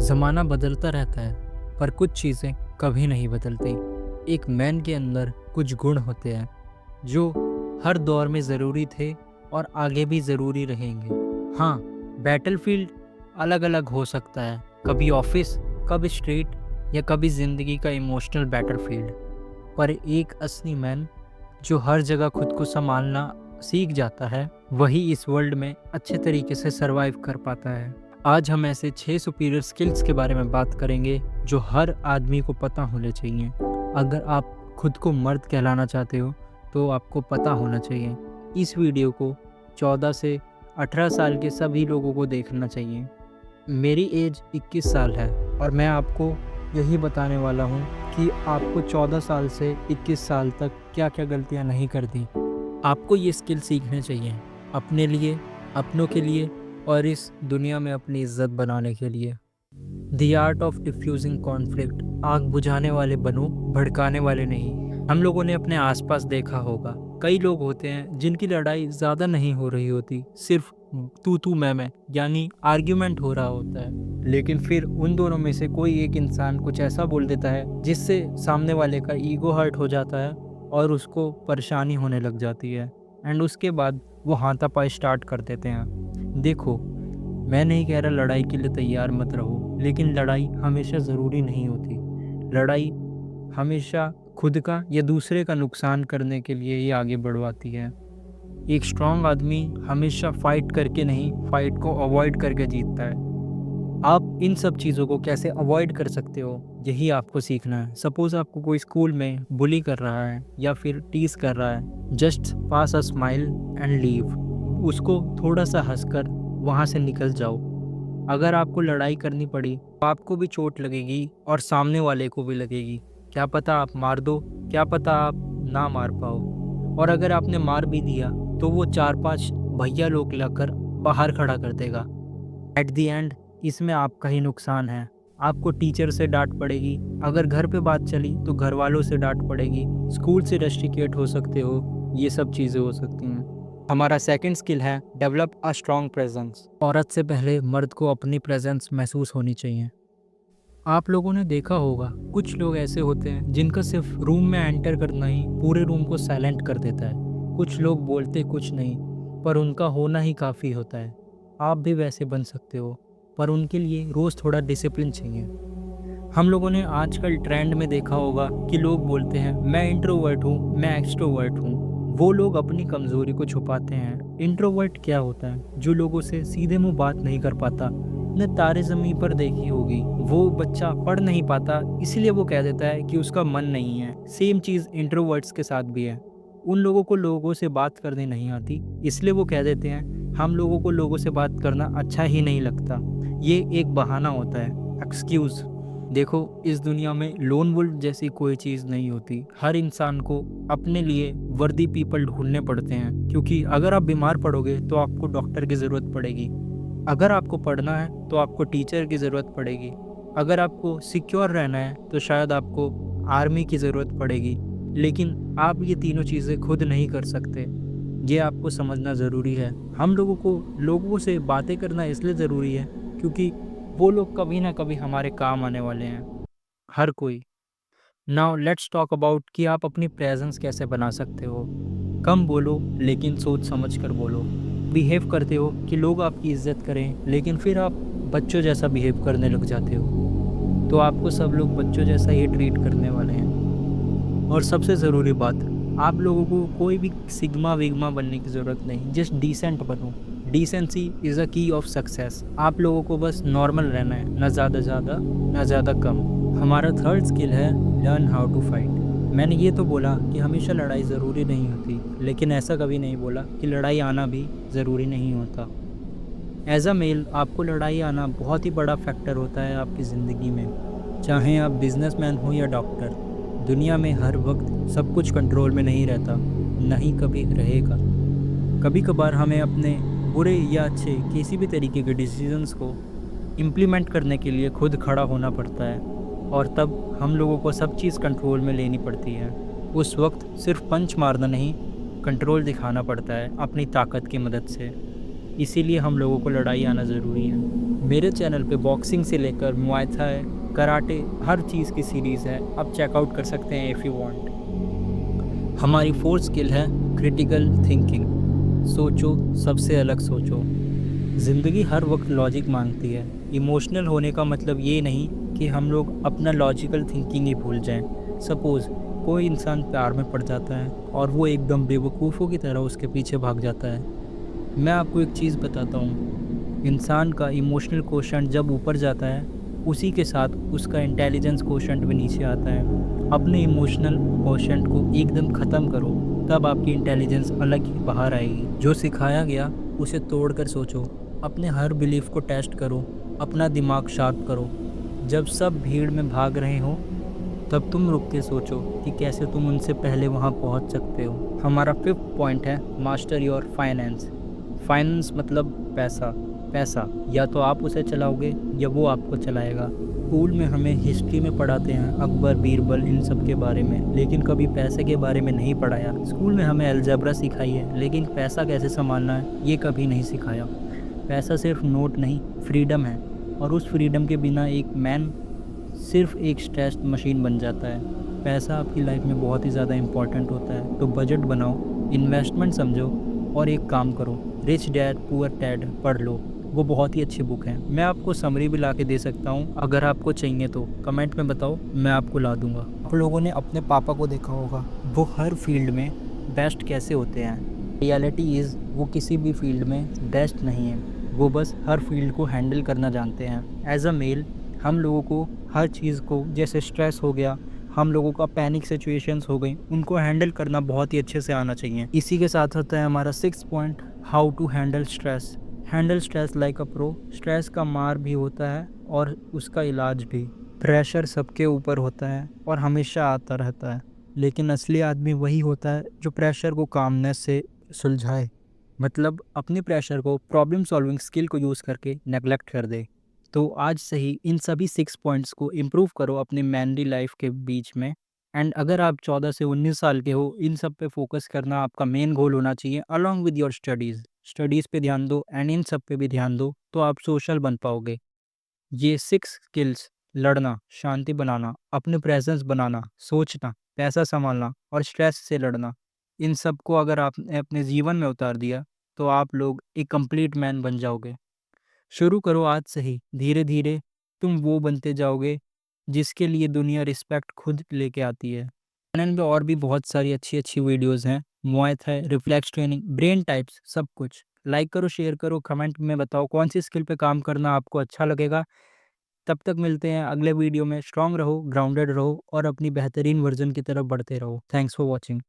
ज़माना बदलता रहता है, पर कुछ चीज़ें कभी नहीं बदलती। एक मैन के अंदर कुछ गुण होते हैं जो हर दौर में ज़रूरी थे और आगे भी ज़रूरी रहेंगे। हाँ, बैटलफील्ड अलग-अलग हो सकता है, कभी ऑफिस, कभी स्ट्रीट या कभी ज़िंदगी का इमोशनल बैटलफील्ड। पर एक असली मैन जो हर जगह खुद को संभालना सीख जाता है, वही इस वर्ल्ड में अच्छे तरीके से सर्वाइव कर पाता है। आज हम ऐसे 6 सुपीरियर स्किल्स के बारे में बात करेंगे जो हर आदमी को पता होने चाहिए। अगर आप खुद को मर्द कहलाना चाहते हो तो आपको पता होना चाहिए। इस वीडियो को 14 से 18 साल के सभी लोगों को देखना चाहिए। मेरी एज 21 साल है और मैं आपको यही बताने वाला हूँ कि आपको 14 साल से 21 साल तक क्या क्या गलतियाँ नहीं करनी। आपको ये स्किल सीखने चाहिए अपने लिए, अपनों के लिए और इस दुनिया में अपनी इज्जत बनाने के लिए। The art of diffusing conflict. आग बुझाने वाले बनो, भड़काने वाले नहीं। हम लोगों ने अपने आसपास देखा होगा, कई लोग होते हैं जिनकी लड़ाई ज़्यादा नहीं हो रही होती, सिर्फ तू मैं यानी आर्ग्यूमेंट हो रहा होता है, लेकिन फिर उन दोनों में से कोई एक इंसान कुछ ऐसा बोल देता है जिससे सामने वाले का ईगो हर्ट हो जाता है और उसको परेशानी होने लग जाती है। एंड उसके बाद वो हाथापाई स्टार्ट कर देते हैं। देखो, मैं नहीं कह रहा लड़ाई के लिए तैयार मत रहो, लेकिन लड़ाई हमेशा ज़रूरी नहीं होती। लड़ाई हमेशा खुद का या दूसरे का नुकसान करने के लिए ही आगे बढ़वाती है। एक स्ट्रांग आदमी हमेशा फाइट करके नहीं, फाइट को अवॉइड करके जीतता है। आप इन सब चीज़ों को कैसे अवॉइड कर सकते हो, यही आपको सीखना है। सपोज़ आपको कोई स्कूल में बुली कर रहा है या फिर टीज़ कर रहा है, just pass a smile and leave. उसको थोड़ा सा हंसकर वहाँ से निकल जाओ। अगर आपको लड़ाई करनी पड़ी तो आपको भी चोट लगेगी और सामने वाले को भी लगेगी। क्या पता आप मार दो, क्या पता आप ना मार पाओ। और अगर आपने मार भी दिया तो वो 4-5 भैया लोग लाकर बाहर खड़ा कर देगा। एट द एंड इसमें आपका ही नुकसान है। आपको टीचर से डांट पड़ेगी, अगर घर पे बात चली तो घर वालों से डांट पड़ेगी, स्कूल से रस्टिकेट हो सकते हो, ये सब चीज़ें हो सकती हैं। हमारा सेकंड स्किल है डेवलप अ स्ट्रॉन्ग प्रेजेंस। औरत से पहले मर्द को अपनी प्रेजेंस महसूस होनी चाहिए। आप लोगों ने देखा होगा, कुछ लोग ऐसे होते हैं जिनका सिर्फ रूम में एंटर करना ही पूरे रूम को साइलेंट कर देता है। कुछ लोग बोलते कुछ नहीं, पर उनका होना ही काफ़ी होता है। आप भी वैसे बन सकते हो, पर उनके लिए रोज़ थोड़ा डिसिप्लिन चाहिए। हम लोगों ने आजकल ट्रेंड में देखा होगा कि लोग बोलते हैं मैं इंट्रोवर्ट हूँ, मैं एक्सट्रोवर्ट हूँ। वो लोग अपनी कमज़ोरी को छुपाते हैं। इंट्रोवर्ट क्या होता है? जो लोगों से सीधे मुंह बात नहीं कर पाता। ने तारे ज़मीन पर देखी होगी, वो बच्चा पढ़ नहीं पाता इसलिए वो कह देता है कि उसका मन नहीं है। सेम चीज़ इंट्रोवर्ट्स के साथ भी है। उन लोगों को लोगों से बात करनी नहीं आती, इसलिए वो कह देते हैं हम लोगों को लोगों से बात करना अच्छा ही नहीं लगता। ये एक बहाना होता है, एक्सक्यूज़। देखो, इस दुनिया में लोन वुल्फ जैसी कोई चीज़ नहीं होती। हर इंसान को अपने लिए वर्दी पीपल ढूंढने पड़ते हैं, क्योंकि अगर आप बीमार पड़ोगे तो आपको डॉक्टर की ज़रूरत पड़ेगी। अगर आपको पढ़ना है तो आपको टीचर की ज़रूरत पड़ेगी। अगर आपको सिक्योर रहना है तो शायद आपको आर्मी की ज़रूरत पड़ेगी। लेकिन आप ये तीनों चीज़ें खुद नहीं कर सकते। ये आपको समझना ज़रूरी है। हम लोगों को लोगों से बातें करना इसलिए ज़रूरी है क्योंकि वो लोग कभी ना कभी हमारे काम आने वाले हैं। हर कोई। नाउ लेट्स टॉक अबाउट कि आप अपनी प्रेजेंस कैसे बना सकते हो। कम बोलो लेकिन सोच समझ कर बोलो। बिहेव करते हो कि लोग आपकी इज्जत करें, लेकिन फिर आप बच्चों जैसा बिहेव करने लग जाते हो, तो आपको सब लोग बच्चों जैसा ही ट्रीट करने वाले हैं। और सबसे ज़रूरी बात, आप लोगों को कोई भी सिग्मा विग्मा बनने की ज़रूरत नहीं, जस्ट डिसेंट बनो। डिसेंसी इज़ अ की ऑफ सक्सेस। आप लोगों को बस नॉर्मल रहना है, ना ज़्यादा ना ज़्यादा कम। हमारा थर्ड स्किल है लर्न हाउ टू फाइट। मैंने ये तो बोला कि हमेशा लड़ाई ज़रूरी नहीं होती, लेकिन ऐसा कभी नहीं बोला कि लड़ाई आना भी ज़रूरी नहीं होता। एज अ मेल आपको लड़ाई आना बहुत ही बड़ा फैक्टर होता है आपकी ज़िंदगी में। चाहे आप बिजनेसमैन हो या डॉक्टर, दुनिया में हर वक्त सब कुछ कंट्रोल में नहीं रहता, नहीं कभी रहेगा। कभी कभार हमें अपने बुरे या अच्छे किसी भी तरीके के डिसीजंस को इम्प्लीमेंट करने के लिए खुद खड़ा होना पड़ता है, और तब हम लोगों को सब चीज़ कंट्रोल में लेनी पड़ती है। उस वक्त सिर्फ पंच मारना नहीं, कंट्रोल दिखाना पड़ता है अपनी ताकत की मदद से। इसीलिए हम लोगों को लड़ाई आना ज़रूरी है। मेरे चैनल पे बॉक्सिंग से लेकर मुआय थाई, कराटे, हर चीज़ की सीरीज़ है, आप चेकआउट कर सकते हैं इफ़ यू वांट। हमारी फोर्थ स्किल है क्रिटिकल थिंकिंग। सोचो, सबसे अलग सोचो। ज़िंदगी हर वक्त लॉजिक मांगती है। इमोशनल होने का मतलब ये नहीं कि हम लोग अपना लॉजिकल थिंकिंग ही भूल जाएं। सपोज़ कोई इंसान प्यार में पड़ जाता है और वो एकदम बेवकूफ़ों की तरह उसके पीछे भाग जाता है। मैं आपको एक चीज़ बताता हूँ, इंसान का इमोशनल कोशंट जब ऊपर जाता है, उसी के साथ उसका इंटेलिजेंस कोशंट भी नीचे आता है। अपने इमोशनल कोशंट को एकदम ख़त्म करो, तब आपकी इंटेलिजेंस अलग ही बाहर आएगी। जो सिखाया गया उसे तोड़कर सोचो, अपने हर बिलीफ को टेस्ट करो, अपना दिमाग शार्प करो। जब सब भीड़ में भाग रहे हो, तब तुम रुक के सोचो कि कैसे तुम उनसे पहले वहाँ पहुँच सकते हो। हमारा फिफ्थ पॉइंट है मास्टर योर फाइनेंस। फाइनेंस मतलब पैसा। पैसा या तो आप उसे चलाओगे या वो आपको चलाएगा। स्कूल में हमें हिस्ट्री में पढ़ाते हैं अकबर, बीरबल, इन सब के बारे में, लेकिन कभी पैसे के बारे में नहीं पढ़ाया। स्कूल में हमें अलजेब्रा सिखाई है, लेकिन पैसा कैसे संभालना है ये कभी नहीं सिखाया। पैसा सिर्फ नोट नहीं, फ्रीडम है, और उस फ्रीडम के बिना एक मैन सिर्फ एक स्ट्रेस मशीन बन जाता है। पैसा आपकी लाइफ में बहुत ही ज़्यादा इम्पोर्टेंट होता है, तो बजट बनाओ, इन्वेस्टमेंट समझो, और एक काम करो, रिच डैड पुअर डैड पढ़ लो। वो बहुत ही अच्छी बुक है। मैं आपको समरी भी ला के दे सकता हूँ, अगर आपको चाहिए तो कमेंट में बताओ, मैं आपको ला दूंगा। आप लोगों ने अपने पापा को देखा होगा, वो हर फील्ड में बेस्ट कैसे होते हैं। रियलिटी इज़ वो किसी भी फील्ड में बेस्ट नहीं है, वो बस हर फील्ड को हैंडल करना जानते हैं। एज अ मेल हम लोगों को हर चीज़ को, जैसे स्ट्रेस हो गया, हम लोगों का पैनिक सिचुएशंस हो गई, उनको हैंडल करना बहुत ही अच्छे से आना चाहिए। इसी के साथ होता है हमारा six point, how to handle stress. Handle stress like a pro. Stress का मार भी होता है और उसका इलाज भी। प्रेशर सबके ऊपर होता है और हमेशा आता रहता है, लेकिन असली आदमी वही होता है जो प्रेशर को कामनेस से सुलझाए। मतलब अपने प्रेशर को प्रॉब्लम सॉल्विंग स्किल को यूज़ करके नेगलेक्ट कर दे। तो आज से ही इन सभी 6 पॉइंट्स को इम्प्रूव करो अपनी मैनली लाइफ के बीच में। एंड अगर आप 14 से 19 साल के हो, इन सब पे फोकस करना आपका मेन गोल होना चाहिए, along with your studies. Studies पे ध्यान दो एंड इन सब पे भी ध्यान दो, तो आप सोशल बन पाओगे। ये 6 स्किल्स, लड़ना, शांति बनाना, अपने प्रेजेंस बनाना, सोचना, पैसा संभालना और स्ट्रेस से लड़ना, इन सब को अगर आपने अपने जीवन में उतार दिया, तो आप लोग एक कंप्लीट मैन बन जाओगे। शुरू करो आज से ही, धीरे धीरे तुम वो बनते जाओगे जिसके लिए दुनिया रिस्पेक्ट खुद लेके आती है। चैनल में और भी बहुत सारी अच्छी अच्छी वीडियोस हैं, Muay Thai, reflex training, brain types, सब कुछ। लाइक करो, शेयर करो, कमेंट में बताओ कौन सी स्किल पे काम करना आपको अच्छा लगेगा। तब तक मिलते हैं अगले वीडियो में। स्ट्रांग रहो, ग्राउंडेड रहो और अपनी बेहतरीन वर्जन की तरफ बढ़ते रहो। Thanks for watching.